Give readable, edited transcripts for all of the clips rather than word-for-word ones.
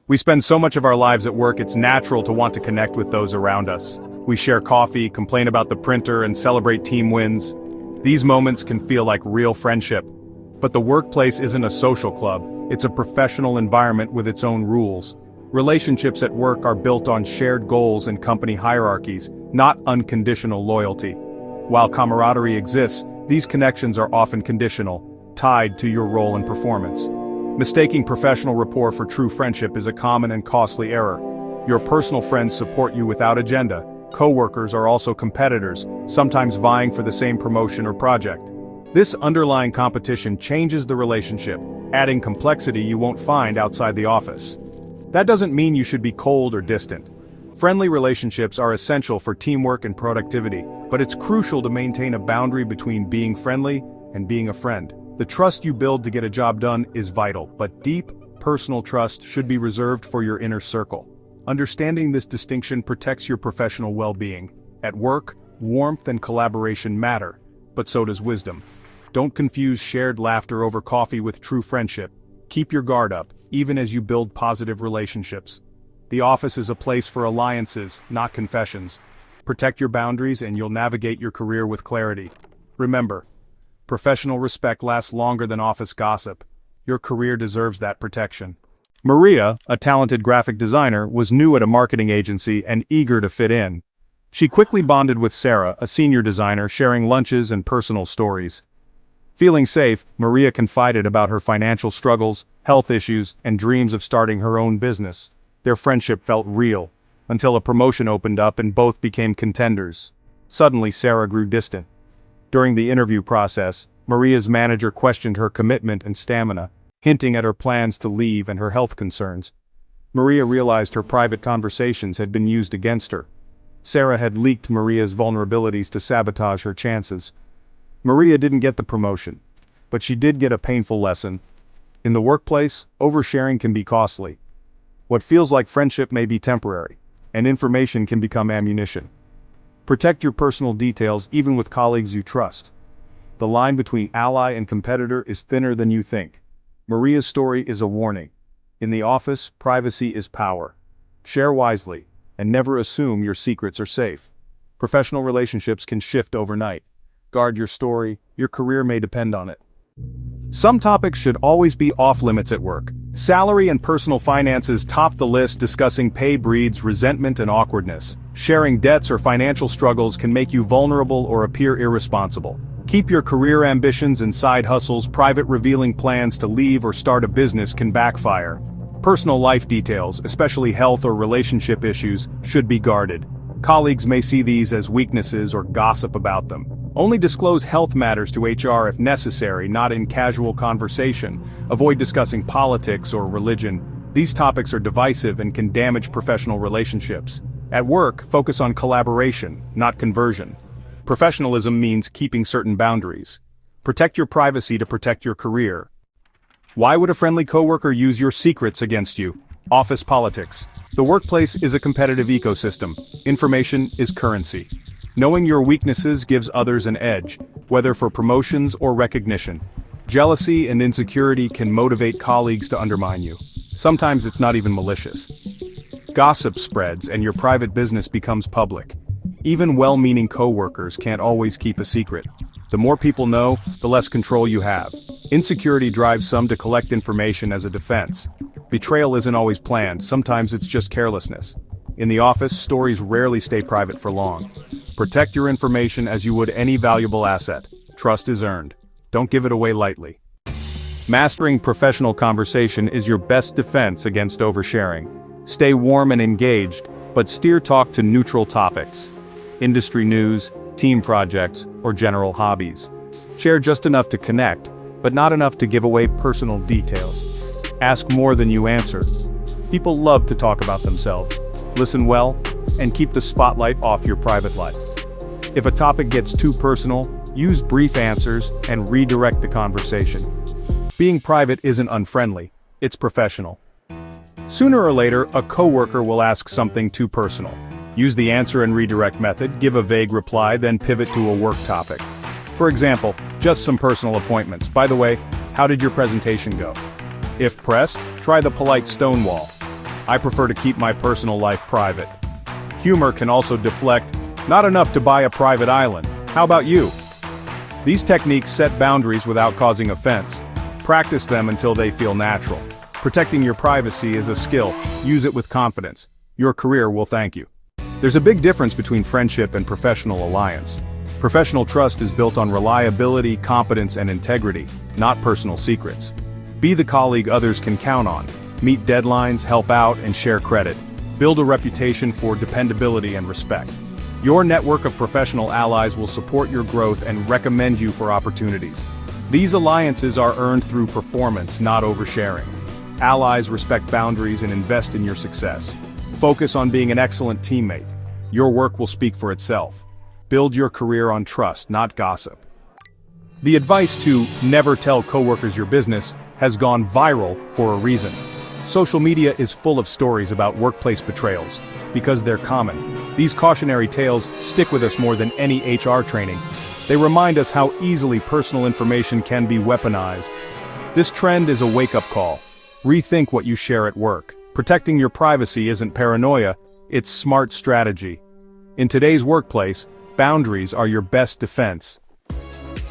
We spend so much of our lives at work, it's natural to want to connect with those around us. We share coffee, complain about the printer, and celebrate team wins. These moments can feel like real friendship. But the workplace isn't a social club, it's a professional environment with its own rules. Relationships at work are built on shared goals and company hierarchies, not unconditional loyalty. While camaraderie exists, these connections are often conditional, tied to your role and performance. Mistaking professional rapport for true friendship is a common and costly error. Your personal friends support you without agenda. Coworkers are also competitors, sometimes vying for the same promotion or project. This underlying competition changes the relationship, adding complexity you won't find outside the office. That doesn't mean you should be cold or distant. Friendly relationships are essential for teamwork and productivity, but it's crucial to maintain a boundary between being friendly and being a friend. The trust you build to get a job done is vital, but deep, personal trust should be reserved for your inner circle. Understanding this distinction protects your professional well-being. At work, warmth and collaboration matter, but so does wisdom. Don't confuse shared laughter over coffee with true friendship. Keep your guard up, even as you build positive relationships. The office is a place for alliances, not confessions. Protect your boundaries and you'll navigate your career with clarity. Remember, professional respect lasts longer than office gossip. Your career deserves that protection. Maria, a talented graphic designer, was new at a marketing agency and eager to fit in. She quickly bonded with Sarah, a senior designer, sharing lunches and personal stories. Feeling safe, Maria confided about her financial struggles, health issues, and dreams of starting her own business. Their friendship felt real, until a promotion opened up and both became contenders. Suddenly Sarah grew distant. During the interview process, Maria's manager questioned her commitment and stamina, hinting at her plans to leave and her health concerns. Maria realized her private conversations had been used against her. Sarah had leaked Maria's vulnerabilities to sabotage her chances. Maria didn't get the promotion, but she did get a painful lesson. In the workplace, oversharing can be costly. What feels like friendship may be temporary, and information can become ammunition. Protect your personal details even with colleagues you trust. The line between ally and competitor is thinner than you think. Maria's story is a warning. In the office, privacy is power. Share wisely, and never assume your secrets are safe. Professional relationships can shift overnight. Guard your story, your career may depend on it. Some topics should always be off-limits at work. Salary and personal finances top the list, discussing pay breeds resentment and awkwardness. Sharing debts or financial struggles can make you vulnerable or appear irresponsible. Keep your career ambitions and side hustles private. Revealing plans to leave or start a business can backfire. Personal life details, especially health or relationship issues, should be guarded. Colleagues may see these as weaknesses or gossip about them. Only disclose health matters to HR if necessary, not in casual conversation. Avoid discussing politics or religion. These topics are divisive and can damage professional relationships. At work, focus on collaboration, not conversion. Professionalism means keeping certain boundaries. Protect your privacy to protect your career. Why would a friendly coworker use your secrets against you? Office politics. The workplace is a competitive ecosystem. Information is currency. Knowing your weaknesses gives others an edge, whether for promotions or recognition. Jealousy and insecurity can motivate colleagues to undermine you. Sometimes it's not even malicious. Gossip spreads and your private business becomes public. Even well-meaning coworkers can't always keep a secret. The more people know, the less control you have. Insecurity drives some to collect information as a defense. Betrayal isn't always planned, sometimes it's just carelessness. In the office, stories rarely stay private for long. Protect your information as you would any valuable asset. Trust is earned. Don't give it away lightly. Mastering professional conversation is your best defense against oversharing. Stay warm and engaged, but steer talk to neutral topics. Industry news, team projects, or general hobbies. Share just enough to connect, but not enough to give away personal details. Ask more than you answer. People love to talk about themselves. Listen well, and keep the spotlight off your private life. If a topic gets too personal, use brief answers and redirect the conversation. Being private isn't unfriendly, it's professional. Sooner or later, a coworker will ask something too personal. Use the answer and redirect method, give a vague reply, then pivot to a work topic. For example, just some personal appointments. By the way, how did your presentation go? If pressed, try the polite stonewall. I prefer to keep my personal life private. Humor can also deflect, not enough to buy a private island. How about you? These techniques set boundaries without causing offense. Practice them until they feel natural. Protecting your privacy is a skill. Use it with confidence. Your career will thank you. There's a big difference between friendship and professional alliance. Professional trust is built on reliability, competence, and integrity, not personal secrets. Be the colleague others can count on. Meet deadlines, help out, and share credit. Build a reputation for dependability and respect. Your network of professional allies will support your growth and recommend you for opportunities. These alliances are earned through performance, not oversharing. Allies respect boundaries and invest in your success. Focus on being an excellent teammate. Your work will speak for itself. Build your career on trust, not gossip. The advice to never tell coworkers your business has gone viral for a reason. Social media is full of stories about workplace betrayals, because they're common. These cautionary tales stick with us more than any HR training. They remind us how easily personal information can be weaponized. This trend is a wake-up call. Rethink what you share at work. Protecting your privacy isn't paranoia, it's smart strategy. In today's workplace, boundaries are your best defense.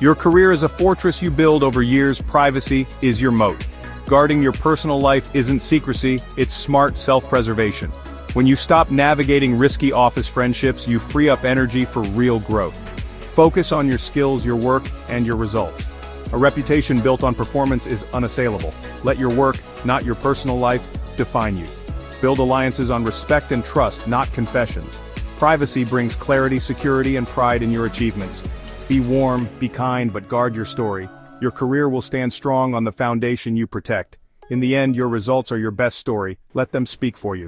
Your career is a fortress you build over years. Privacy is your moat. Guarding your personal life isn't secrecy, it's smart self-preservation. When you stop navigating risky office friendships, you free up energy for real growth. Focus on your skills, your work, and your results. A reputation built on performance is unassailable. Let your work, not your personal life, define you. Build alliances on respect and trust, not confessions. Privacy brings clarity, security, and pride in your achievements. Be warm, be kind, but guard your story. Your career will stand strong on the foundation you protect. In the end, your results are your best story. Let them speak for you.